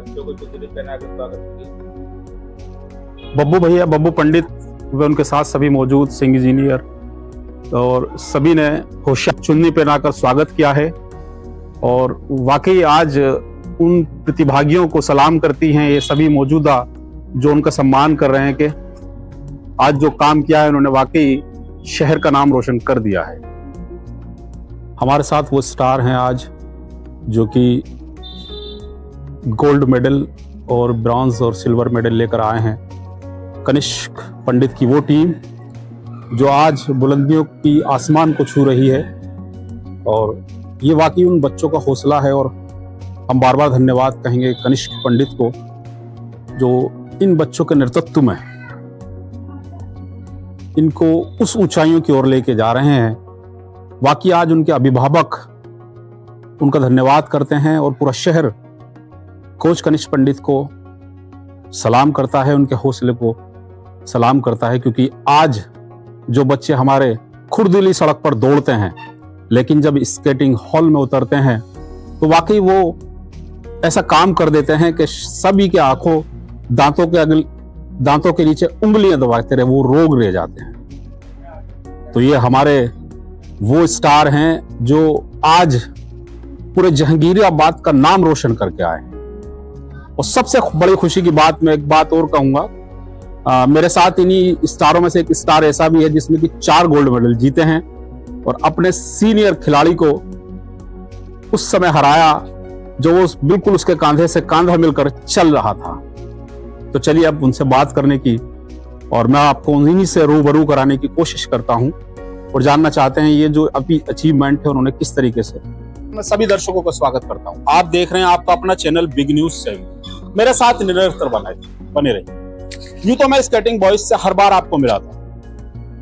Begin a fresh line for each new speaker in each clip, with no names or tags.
बच्चों को चुनरी पहनाकर स्वागत किया।
बब्बू भैया, बब्बू पंडित व उनके साथ सभी मौजूद सिंह इंजीनियर और सभी ने होशियार चुन्नी पहनाकर स्वागत किया है। और वाकई आज उन प्रतिभागियों को सलाम करती हैं ये सभी मौजूदा जो उनका सम्मान कर रहे हैं कि आज जो काम किया है उन्होंने वाकई शहर का नाम रोशन कर दिया है। हमारे साथ वो स्टार हैं आज जो कि गोल्ड मेडल और ब्रॉन्ज और सिल्वर मेडल लेकर आए हैं। कनिष्क पंडित की वो टीम जो आज बुलंदियों की आसमान को छू रही है और ये वाकई उन बच्चों का हौसला है। और हम बार बार धन्यवाद कहेंगे कनिष्क पंडित को जो इन बच्चों के नेतृत्व में इनको उस ऊंचाइयों की ओर लेके जा रहे हैं। वाकई आज उनके अभिभावक उनका धन्यवाद करते हैं और पूरा शहर कोच कनिष्क पंडित को सलाम करता है, उनके हौसले को सलाम करता है। क्योंकि आज जो बच्चे हमारे खुरदुली सड़क पर दौड़ते हैं लेकिन जब स्केटिंग हॉल में उतरते हैं तो वाकई वो ऐसा काम कर देते हैं कि सभी के आंखों दांतों के नीचे उंगलियां दबाते रहे, वो रोग रह जाते हैं। तो ये हमारे वो स्टार हैं जो आज पूरे जहांगीराबाद का नाम रोशन करके आए हैं। और सबसे बड़ी खुशी की बात, मैं एक बात और कहूंगा, मेरे साथ इन्हीं स्टारों में से एक स्टार ऐसा भी है जिसने कि 4 गोल्ड मेडल जीते हैं और अपने सीनियर खिलाड़ी को उस समय हराया जो वो बिल्कुल उसके कांधे से कांधा मिलकर चल रहा था। तो चलिए अब उनसे बात करने की और मैं आपको उन्हीं से रूबरू कराने की कोशिश करता हूं और जानना चाहते हैं ये जो अभी अचीवमेंट है उन्होंने किस तरीके से। मैं सभी दर्शकों का स्वागत करता हूं। आप देख रहे हैं आपका अपना चैनल बिग न्यूज से, मेरे साथ निरंतर बने रहिए। यूं तो मैं स्केटिंग बॉयज से हर बार आपको मिलाता हूं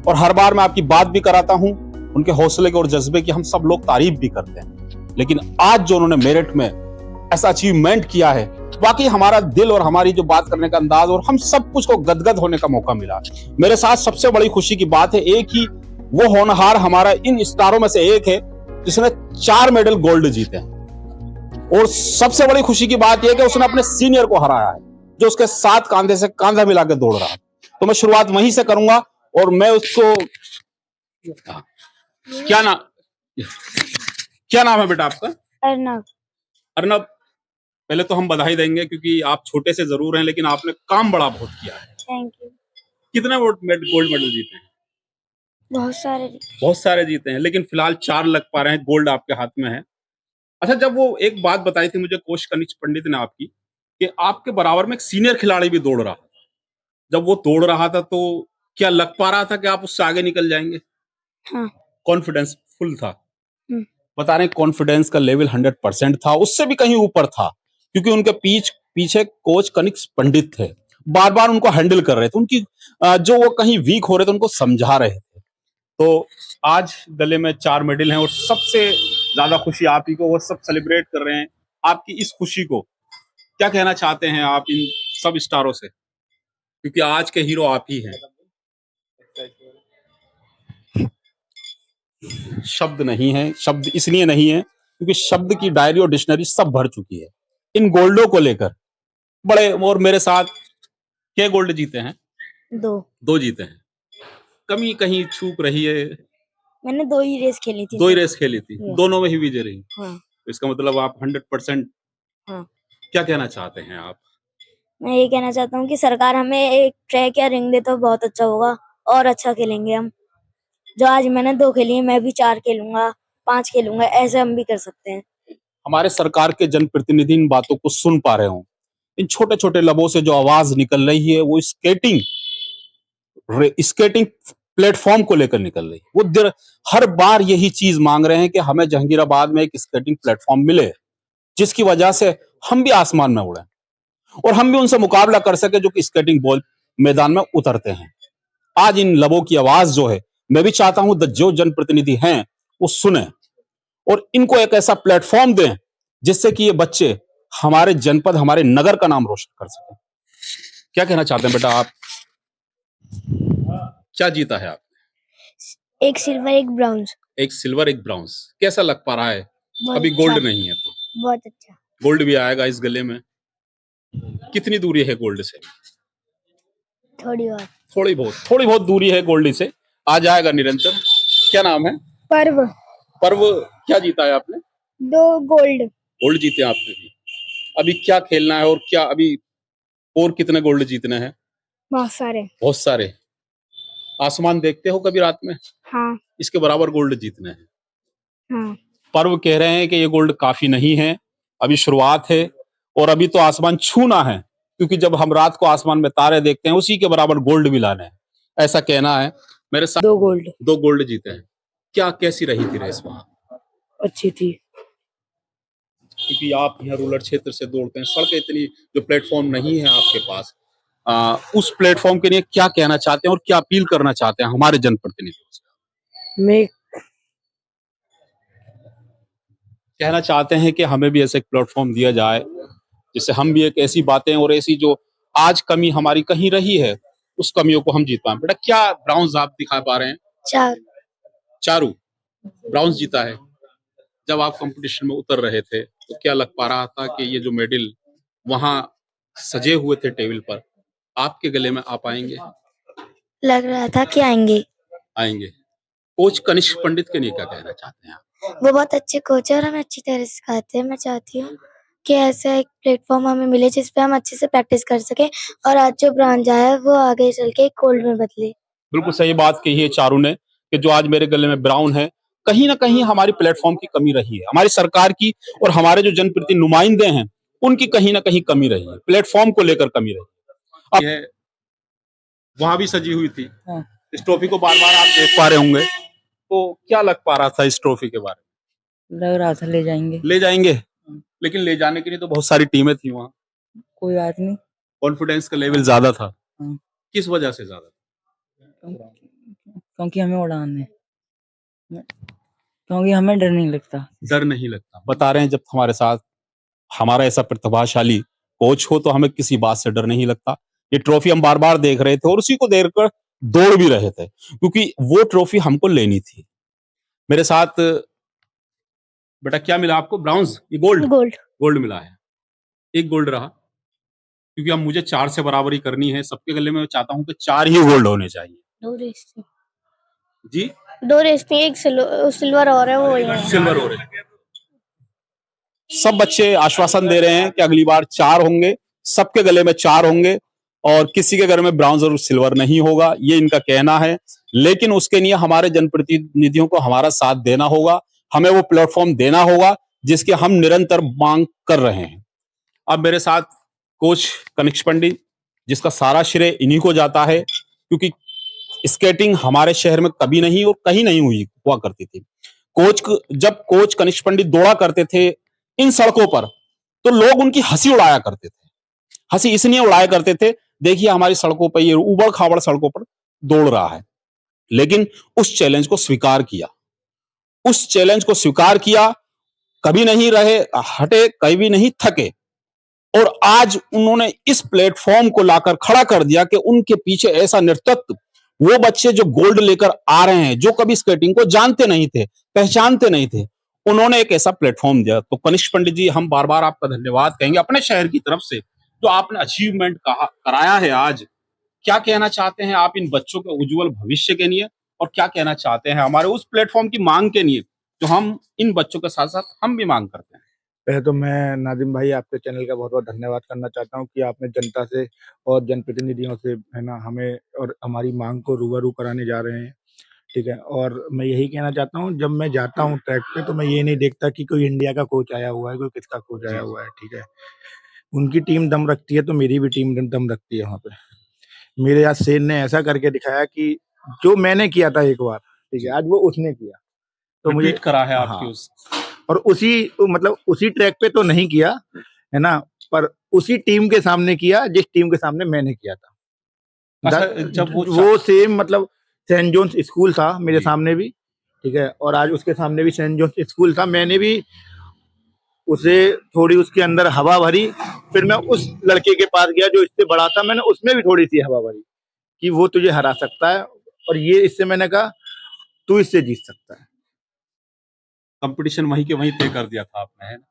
और हर बार मैं आपकी बात भी कराता हूं, उनके हौसले और जज्बे की हम सब लोग तारीफ भी करते हैं। लेकिन आज जो उन्होंने मेरिट में ऐसा अचीवमेंट किया है, वाकई हमारा दिल और हमारी जो बात करने का अंदाज और हम सब कुछ को गदगद होने का मौका मिला। मेरे साथ सबसे बड़ी खुशी की बात है, एक ही वो होनहार हमारा इन स्टारों में से एक है जिसने 4 मेडल गोल्ड जीते हैं। और सबसे बड़ी खुशी की बात यह है कि उसने अपने सीनियर को हराया है जो उसके साथ कांधे से कांधा मिला के दौड़ रहा है। तो मैं शुरुआत वहीं से करूंगा और मैं उसको क्या नाम है बेटा आपका?
अर्नब।
अर्नब, पहले तो हम बधाई देंगे क्योंकि आप छोटे से जरूर हैं लेकिन आपने काम बड़ा बहुत किया है।
Thank you.
कितने गोल्ड मेडल जीते हैं? बहुत सारे जीते हैं, लेकिन फिलहाल 4 लग पा रहे हैं, गोल्ड आपके हाथ में है। अच्छा, जब वो एक बात बताई थी मुझे कोच कनिष्क पंडित ने आपकी कि आपके बराबर में एक सीनियर खिलाड़ी भी दौड़ रहा था, जब वो दौड़ रहा था तो क्या लग पा रहा था कि आप उससे आगे निकल जाएंगे?
हाँ।
कॉन्फिडेंस फुल था? बता रहे हैं कॉन्फिडेंस का लेवल 100% था, उससे भी कहीं ऊपर था क्योंकि उनके पीछे कोच कनिष्क पंडित थे, बार बार उनको हैंडल कर रहे थे, उनकी जो वो कहीं वीक हो रहे थे उनको समझा रहे थे। तो आज गले में 4 मेडल हैं और सबसे ज्यादा खुशी आप ही को, वो सब सेलिब्रेट कर रहे हैं आपकी इस खुशी को। क्या कहना चाहते हैं आप इन सब स्टारों से, क्योंकि आज के हीरो आप ही हैं? शब्द नहीं है, शब्द इसलिए नहीं है क्योंकि शब्द की डायरी और डिक्शनरी सब भर चुकी है इन गोल्डों को लेकर। बड़े और मेरे साथ क्या गोल्ड जीते हैं? 2 जीते हैं। कमी कहीं चूक रही है?
मैंने 2 ही रेस खेली थी।
2 ही रेस खेली थी, दोनों में ही विजय रही।
हाँ।
तो इसका मतलब आप 100%।
हाँ।
क्या कहना चाहते हैं आप?
मैं ये कहना चाहता हूँ कि सरकार हमें एक ट्रैक या रिंग दे तो बहुत अच्छा होगा और अच्छा खेलेंगे हम। जो आज मैंने 2 खेली है, मैं भी 4 खेलूंगा, 5 खेलूंगा, ऐसे हम भी कर सकते हैं। हमारे
सरकार के जनप्रतिनिधि इन बातों को सुन पा रहे हो, इन छोटे छोटे लबों से जो आवाज निकल रही है वो स्केटिंग प्लेटफॉर्म को लेकर निकल रही है। वो हर बार यही चीज मांग रहे हैं कि हमें जहांगीराबाद में एक स्केटिंग प्लेटफॉर्म मिले जिसकी वजह से हम भी आसमान में उड़े और हम भी उनसे मुकाबला कर सके जो कि स्केटिंग बॉल मैदान में उतरते हैं। आज इन लबों की आवाज जो है, मैं भी चाहता हूं जो जनप्रतिनिधि हैं वो सुने और इनको एक ऐसा प्लेटफॉर्म दें जिससे कि ये बच्चे हमारे जनपद, हमारे नगर का नाम रोशन कर सकें। क्या कहना चाहते हैं बेटा आप? क्या जीता है आप?
एक सिल्वर, एक ब्रॉन्ज।
एक सिल्वर, एक ब्रॉन्ज। कैसा लग पा रहा है? अभी
अच्छा।
गोल्ड नहीं है तो
बहुत अच्छा।
गोल्ड भी आएगा इस गले में। कितनी दूरी है गोल्ड से?
थोड़ी बहुत।
थोड़ी बहुत दूरी है गोल्ड से, आ जाएगा निरंतर। क्या नाम है?
पर्व।
पर्व, क्या जीता है आपने?
2 गोल्ड।
गोल्ड जीते हैं आपने भी। अभी क्या खेलना है और क्या अभी और कितने गोल्ड जीतने हैं?
बहुत सारे।
बहुत सारे। आसमान देखते हो कभी रात में?
हाँ।
इसके बराबर गोल्ड जीतने हैं।
हाँ।
पर्व कह रहे हैं कि ये गोल्ड काफी नहीं है, अभी शुरुआत है और अभी तो आसमान छूना है, क्योंकि जब हम रात को आसमान में तारे देखते हैं उसी के बराबर गोल्ड भी लाना है, ऐसा कहना है। मेरे साथ
2 गोल्ड।
2 गोल्ड जीते हैं। क्या कैसी रही थी रेस वहां?
अच्छी थी।
क्योंकि आप यहाँ रूरल क्षेत्र से दौड़ते हैं, सड़कें इतनी, जो प्लेटफॉर्म नहीं है आपके पास, उस प्लेटफॉर्म के लिए क्या कहना चाहते हैं और क्या अपील करना चाहते हैं हमारे जनप्रतिनिधियों से?
मैं
कहना चाहते हैं कि हमें भी ऐसे एक प्लेटफॉर्म दिया जाए जिससे हम भी एक ऐसी बातें और ऐसी जो आज कमी हमारी कहीं रही है उस कमियों को हम जीत पाए। बेटा क्या ब्राउन्स आप दिखा पा रहे हैं?
4।
चारू ब्राउन्स जीता है। जब आप कंपटीशन में उतर रहे थे तो क्या लग पा रहा था कि ये जो मेडल वहां सजे हुए थे टेबल पर आपके गले में आ पाएंगे?
लग रहा था कि आएंगे।
आएंगे। कोच कनिष्क पंडित के लिए क्या कहना चाहते हैं आप?
वो बहुत अच्छे कोच है और हमें अच्छी तरह सिखाते हैं। मैं चाहती हूँ कि ऐसा एक प्लेटफॉर्म हमें मिले जिस पे हम अच्छे से प्रैक्टिस कर सके और आज जो ब्रॉन्ज आया है वो आगे चल के गोल्ड में बदले।
बिल्कुल सही बात कही है चारू ने कि जो आज मेरे गले में ब्राउन है, कहीं ना कहीं हमारी प्लेटफॉर्म की कमी रही है, हमारी सरकार की और हमारे जो जनप्रतिनिधि नुमाइंदे हैं उनकी कहीं ना कहीं कमी रही है, प्लेटफॉर्म को लेकर कमी रही है। अब ये वहां भी सजी हुई थी।
हाँ।
इस ट्रॉफी को बार बार आप देख पा रहे होंगे, तो क्या लग पा रहा था इस ट्रॉफी के बारे
लग रहा था ले जाएंगे।
में? ले जाएंगे, लेकिन ले जाने के लिए तो बहुत सारी टीमें थी वहां,
कोई बात नहीं।
कॉन्फिडेंस का लेवल ज्यादा था।
हाँ।
किस वजह से ज्यादा?
क्योंकि हमें उड़ान है, क्योंकि हमें डर नहीं लगता।
डर नहीं लगता। बता रहे हैं जब हमारे साथ हमारा ऐसा प्रतिभाशाली कोच हो तो हमें किसी बात से डर नहीं लगता। ये ट्रॉफी हम बार बार देख रहे थे और उसी को देखकर दौड़ भी रहे थे, क्योंकि वो ट्रॉफी हमको लेनी थी। मेरे साथ बेटा क्या मिला आपको? ब्राउन्स? ये गोल्ड?
गोल्ड।
गोल्ड मिला है। एक गोल्ड रहा, क्योंकि अब मुझे 4 से बराबरी करनी है। सबके गले में मैं चाहता हूं कि 4 ही गोल्ड होने चाहिए।
2 रेस थी।
जी
2 रेस थी, एक सिल्वर और है वो है।
सिल्वर हो रहे। सब बच्चे आश्वासन दे रहे हैं कि अगली बार 4 होंगे, सबके गले में 4 होंगे और किसी के घर में ब्राउन्स और सिल्वर नहीं होगा, ये इनका कहना है। लेकिन उसके लिए हमारे जनप्रतिनिधियों को हमारा साथ देना होगा, हमें वो प्लेटफॉर्म देना होगा जिसकी हम निरंतर मांग कर रहे हैं। अब मेरे साथ कोच कनिष्क पंडित, जिसका सारा श्रेय इन्हीं को जाता है, क्योंकि स्केटिंग हमारे शहर में कभी नहीं और कहीं नहीं हुआ करती थी। जब कोच कनिष्क पंडित दौड़ा करते थे इन सड़कों पर तो लोग उनकी हंसी उड़ाया करते थे। हंसी इसलिए उड़ाया करते थे, देखिए हमारी सड़कों पर ये उबड़ खाबड़ सड़कों पर दौड़ रहा है। लेकिन उस चैलेंज को स्वीकार किया, उस चैलेंज को स्वीकार किया, कभी नहीं रहे हटे, कभी नहीं थके और आज उन्होंने इस प्लेटफॉर्म को लाकर खड़ा कर दिया कि उनके पीछे ऐसा नेतृत्व, वो बच्चे जो गोल्ड लेकर आ रहे हैं, जो कभी स्केटिंग को जानते नहीं थे, पहचानते नहीं थे, उन्होंने एक ऐसा प्लेटफॉर्म दिया। तो कनिष्क पंडित जी, हम बार बार आपका धन्यवाद कहेंगे अपने शहर की तरफ से, जो आपने अचीवमेंट कराया है आज। क्या कहना चाहते हैं आप इन बच्चों के उज्जवल भविष्य के लिए और क्या कहना चाहते हैं हमारे उस प्लेटफॉर्म की मांग के लिए जो हम इन बच्चों के साथ साथ हम भी मांग करते हैं?
पहले तो मैं नाजिम भाई आपके चैनल का बहुत बहुत धन्यवाद करना चाहता हूँ कि आपने जनता से और जनप्रतिनिधियों से है ना हमें और हमारी मांग को रूबरू कराने जा रहे हैं, ठीक है। और मैं यही कहना चाहता हूँ, जब मैं जाता हूँ ट्रैक पे तो मैं ये नहीं देखता कि कोई इंडिया का कोच आया हुआ है, कोई किसका कोच आया हुआ है, ठीक है। उनकी टीम दम रखती है तो मेरी भी टीम दम रखती है वहाँ पे। मेरे आज सेन ने ऐसा करके दिखाया कि जो मैंने किया था एक बार, ठीक है, आज वो उसने किया तो मुझे
रिपीट करा है आपकी
हाँ,
उस
और उसी मतलब उसी ट्रैक पे तो नहीं किया है ना, पर उसी टीम के सामने किया जिस टीम के सामने मैंने किया था।
अच्छा, जब
वो सेम मतलब सेंट जोन्स स्कूल था मेरे
जी।
सामने भी, ठीक है, और आज उसके सामने भी सेंट जोन्स स्कूल था। मैंने भी उसे थोड़ी उसके अंदर हवा भरी, फिर मैं उस लड़के के पास गया जो इससे बड़ा था, मैंने उसमें भी थोड़ी सी हवा भरी कि वो तुझे हरा सकता है और ये इससे मैंने कहा तू इससे जीत सकता है।
कंपटीशन वहीं के वहीं तय कर दिया था आपने, है ना?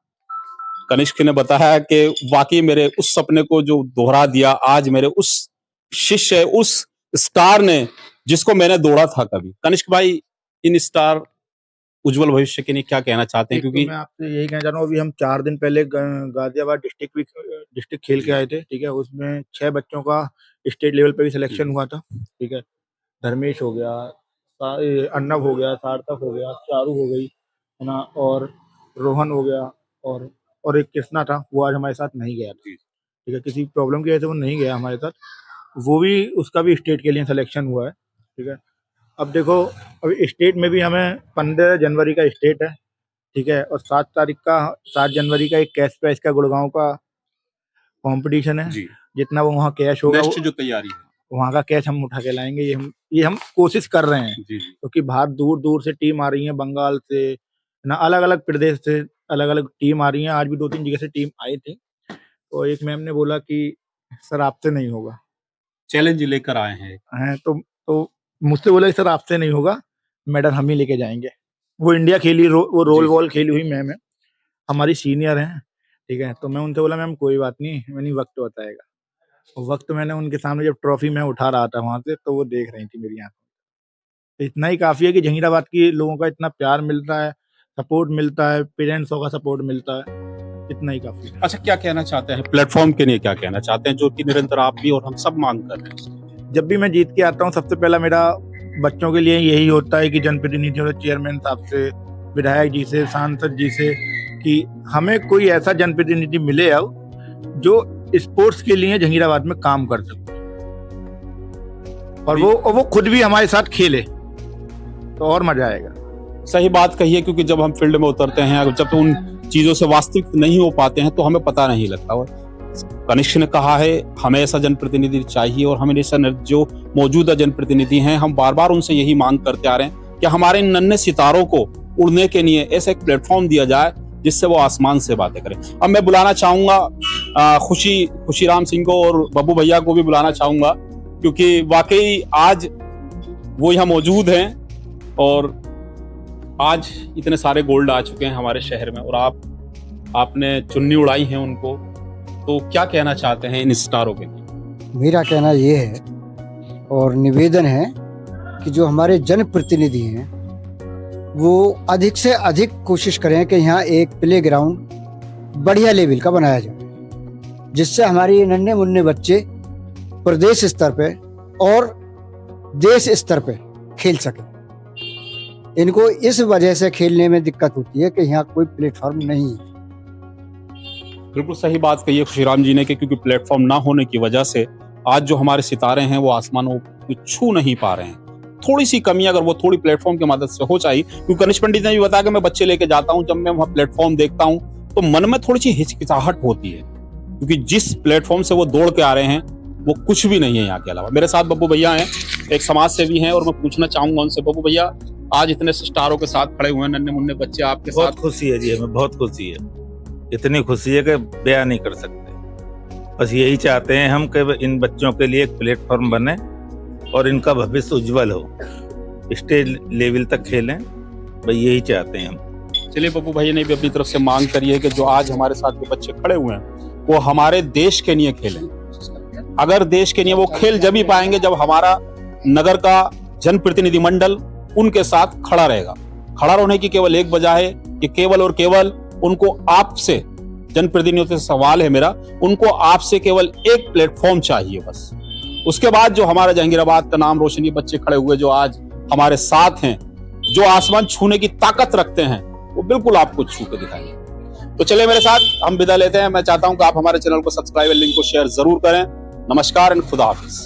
कनिष्क ने बताया कि वाकई मेरे उस सपने को जो दोहरा दिया आज मेरे उस शिष्य, उस स्टार ने जिसको मैंने दौड़ा था कभी। कनिष्क भाई, इन स्टार उज्जवल भविष्य के लिए क्या कहना चाहते हैं? क्योंकि
मैं आपसे यही कहना चाह रहा हूँ, अभी हम 4 दिन पहले गाजियाबाद डिस्ट्रिक्ट खेल के आए थे, ठीक है। उसमें 6 बच्चों का स्टेट लेवल पे भी सिलेक्शन हुआ था, ठीक है। धर्मेश हो गया, अर्नव हो गया, सार्थक हो गया, चारू हो गई, है ना, और रोहन हो गया, और एक कृष्णा था, वो आज हमारे साथ नहीं गया, ठीक है। किसी प्रॉब्लम की वजह से वो नहीं गया हमारे साथ, वो भी उसका भी स्टेट के लिए सिलेक्शन हुआ है, ठीक है। अब देखो, अभी स्टेट में भी हमें 15 जनवरी का स्टेट है, ठीक है, और 7 जनवरी का एक कैश प्राइज का गुड़गांव का कंपटीशन है।
जी,
जितना वो वहाँ कैश होगा,
नेक्स्ट जो तैयारी है
वहाँ का कैश हम उठा के लाएंगे। ये हम कोशिश कर रहे हैं,
जी,
क्योंकि बाहर दूर दूर से टीम आ रही है, बंगाल से ना, अलग अलग प्रदेश से अलग अलग टीम आ रही है। आज भी 2-3 जगह से टीम आई थी, तो एक मैम ने बोला कि सर आपसे नहीं होगा,
चैलेंज लेकर आए हैं।
तो मुझसे बोला कि सर आपसे नहीं होगा, मेडल हम ही लेके जाएंगे। वो इंडिया खेली, वो रोल बॉल खेली हुई मैम है, हमारी सीनियर हैं, ठीक है। तो मैं उनसे बोला मैम कोई बात नहीं, मैंने वक्त बताएगा। वक्त मैंने उनके सामने जब ट्रॉफी मैं उठा रहा था वहां से, तो वो देख रही थी मेरी आंखों में। इतना ही काफी है कि जहीराबाद के लोगों का इतना प्यार मिलता है, सपोर्ट मिलता है, पेरेंट्सों का सपोर्ट मिलता है, इतना ही काफी है।
अच्छा, क्या कहना चाहते हैं प्लेटफॉर्म के लिए, क्या कहना चाहते हैं जो कि निरंतर आप भी और हम सब मांग कर रहे हैं?
जब भी मैं जीत के आता हूँ, सबसे पहला मेरा बच्चों के लिए यही होता है कि जनप्रतिनिधियों से, चेयरमैन साहब से, विधायक जी से, सांसद जी से, कि हमें कोई ऐसा जनप्रतिनिधि मिले अब जो स्पोर्ट्स के लिए जहीराबाद में काम कर सके, और वो खुद भी हमारे साथ खेले, तो और मजा आएगा।
सही बात कही है, क्योंकि जब हम फील्ड में उतरते हैं, जब उन चीजों से वास्तविक नहीं हो पाते हैं, तो हमें पता नहीं लगता। और कनिष्क ने कहा है हमें ऐसा जनप्रतिनिधि चाहिए, और हमें ऐसा जो मौजूदा जनप्रतिनिधि हैं, हम बार बार उनसे यही मांग करते आ रहे हैं कि हमारे नन्हे सितारों को उड़ने के लिए ऐसा एक प्लेटफॉर्म दिया जाए जिससे वो आसमान से बातें करें। अब मैं बुलाना चाहूंगा खुशीराम सिंह को, और बब्बू भैया को भी बुलाना चाहूंगा, क्योंकि वाकई आज वो यहाँ मौजूद हैं, और आज इतने सारे गोल्ड आ चुके हैं हमारे शहर में, और आपने चुन्नी उड़ाई है उनको, तो क्या कहना चाहते हैं इन स्टारों के लिए?
मेरा कहना ये है और निवेदन है कि जो हमारे जनप्रतिनिधि हैं वो अधिक से अधिक कोशिश करें कि यहाँ एक प्ले ग्राउंड बढ़िया लेवल का बनाया जाए, जिससे हमारे नन्हे मुन्ने बच्चे प्रदेश स्तर पे और देश स्तर पे खेल सकें। इनको इस वजह से खेलने में दिक्कत होती है कि यहाँ कोई प्लेटफॉर्म नहीं है।
बिल्कुल सही बात कही है खुशीराम जी ने, कि क्योंकि प्लेटफॉर्म ना होने की वजह से आज जो हमारे सितारे हैं वो आसमानों को छू नहीं पा रहे हैं। थोड़ी सी कमी अगर वो थोड़ी प्लेटफॉर्म की मदद से हो जाए, क्योंकि कनिष्क पंडित ने भी बताया कि मैं बच्चे लेके जाता हूँ, जब मैं वहाँ प्लेटफॉर्म देखता हूँ तो मन में थोड़ी सी हिचकिचाहट होती है, क्योंकि जिस प्लेटफॉर्म से वो दौड़ के आ रहे हैं वो कुछ भी नहीं है यहाँ के अलावा। मेरे साथ बब्बू भैया हैं, एक समाज सेवी हैं, और मैं पूछना चाहूंगा उनसे, बब्बू भैया आज इतने स्टारों के साथ खड़े हुए हैं, नन्हे मुन्ने बच्चे आपके साथ।
बहुत खुशी है जी, हमें बहुत खुशी है, इतनी खुशी है कि बयान नहीं कर सकते। बस यही चाहते हैं हम कि इन बच्चों के लिए एक प्लेटफॉर्म बने और इनका भविष्य उज्जवल हो, स्टेट लेवल तक खेलें, भाई यही चाहते हैं हम।
चलिए, बब्बू भाई ने भी अपनी तरफ से मांग करी है कि जो आज हमारे साथ के बच्चे खड़े हुए हैं वो हमारे देश के लिए खेलें। अगर देश के लिए वो खेल जब ही पाएंगे जब हमारा नगर का जनप्रतिनिधि मंडल उनके साथ खड़ा रहेगा। खड़ा होने की केवल एक वजह है कि केवल और केवल उनको आपसे, जनप्रतिनिधियों से सवाल है मेरा, उनको आपसे केवल एक प्लेटफॉर्म चाहिए बस। उसके बाद जो हमारा जहांगीराबाद का नाम रोशन, ये बच्चे खड़े हुए जो आज हमारे साथ हैं, जो आसमान छूने की ताकत रखते हैं, वो बिल्कुल आपको छू के दिखाएंगे। तो चलिए मेरे साथ हम विदा लेते हैं। मैं चाहता हूं कि आप हमारे चैनल को सब्सक्राइब और लिंक को शेयर जरूर करें। नमस्कार एंड खुदा हाफिज।